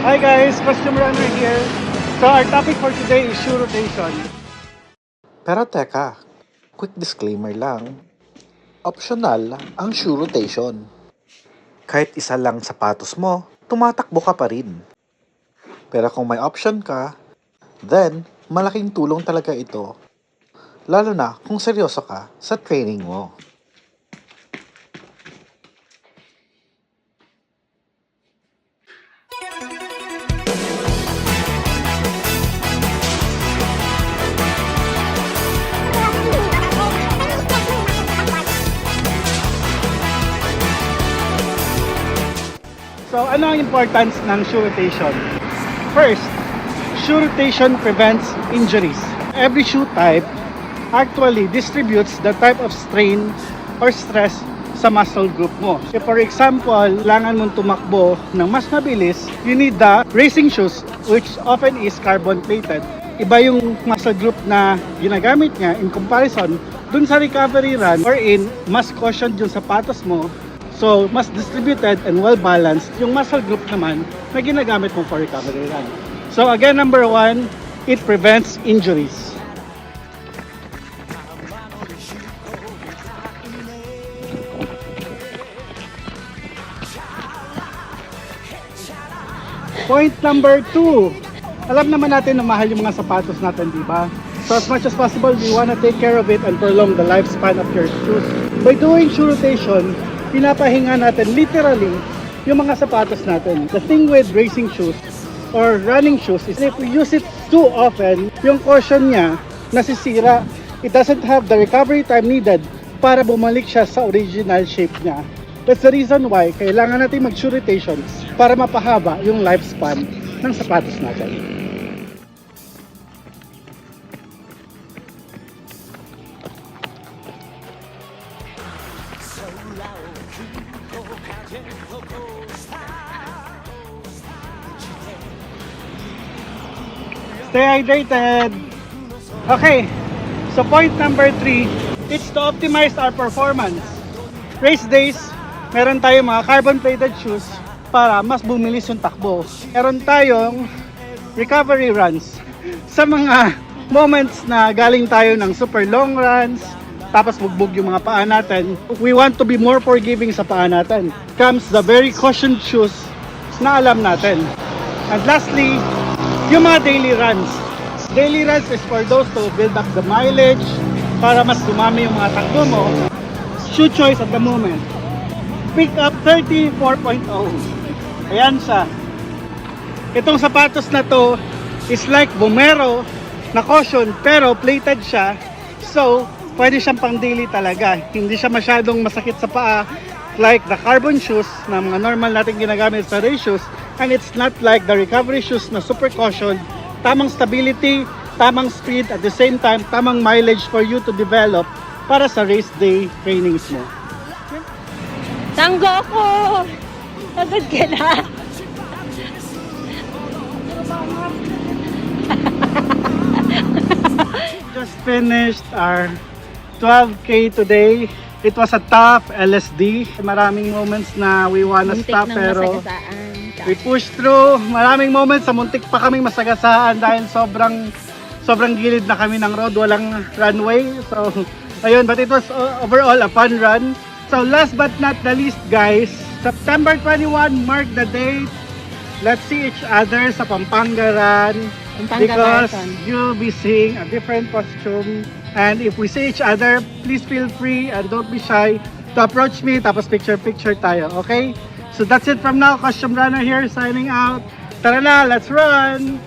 Hi guys, Costume Runner here. So our topic for today is shoe rotation. Pero teka, quick disclaimer lang. Optional ang shoe rotation. Kahit isa lang sapatos mo, tumatakbo ka pa rin. Pero kung may option ka, then malaking tulong talaga ito. Lalo na kung seryoso ka sa training mo. So ano ang importance ng shoe rotation? First, shoe rotation prevents injuries. Every shoe type actually distributes the type of strain or stress sa muscle group mo. If for example, kailangan mong tumakbo ng mas mabilis, you need the racing shoes which often is carbon plated. Iba yung muscle group na ginagamit niya in comparison dun sa recovery run or in mas cushioned yung sapatos mo. So, mas distributed and well-balanced yung muscle group naman na ginagamit mo for recovery run. So, again, number one, it prevents injuries. Point number two, alam naman natin na mahal yung mga sapatos natin, di ba? So, as much as possible, we want to take care of it and prolong the lifespan of your shoes. By doing shoe rotation, pinapahinga natin literally yung mga sapatos natin. The thing with racing shoes or running shoes is if we use it too often, yung cushion niya nasisira. It doesn't have the recovery time needed para bumalik siya sa original shape niya. That's the reason why kailangan natin mag-shoe rotations para mapahaba yung lifespan ng sapatos natin. Stay hydrated. Okay, so point number 3, it's to optimize our performance. Race days, meron tayong mga carbon plated shoes para mas bumilis yung takbo. Meron tayong recovery runs sa mga moments na galing tayo ng super long runs, tapos bugbog yung mga paa natin. We want to be more forgiving sa paa natin. Comes the very cushioned shoes na alam natin. And lastly, yung mga daily runs. Daily runs is for those to build up the mileage para mas dumami yung mga takbo mo. Shoe choice at the moment. Pick up 30 4.0. Ayan siya. Itong sapatos na to is like Vomero na cushion pero plated siya. So, pwede siyang pang daily talaga. Hindi siya masyadong masakit sa paa like the carbon shoes na mga normal natin ginagamit sa race shoes. And it's not like the recovery shoes na super cushion. Tamang stability, tamang speed, at the same time, tamang mileage for you to develop para sa race day trainings mo. Tanggo ko! Pagod ka na. Just finished our 12K today. It was a tough LSD. Maraming moments na we wanna Muntik stop ng pero masagasaan. we pushed through. Maraming moments sa muntik pa kaming masagasaan dahil sobrang gilid na kami ng road, walang runway. So ayun, but it was overall a fun run. So last but not the least guys, September 21, mark the date. Let's see each other sa Pampanga Run because Marathon. you'll be seeing a different costume. And if we see each other, please feel free and don't be shy to approach me tapos picture tayo, okay? So that's it from now. Costume Runner here signing out. Tara na, let's run!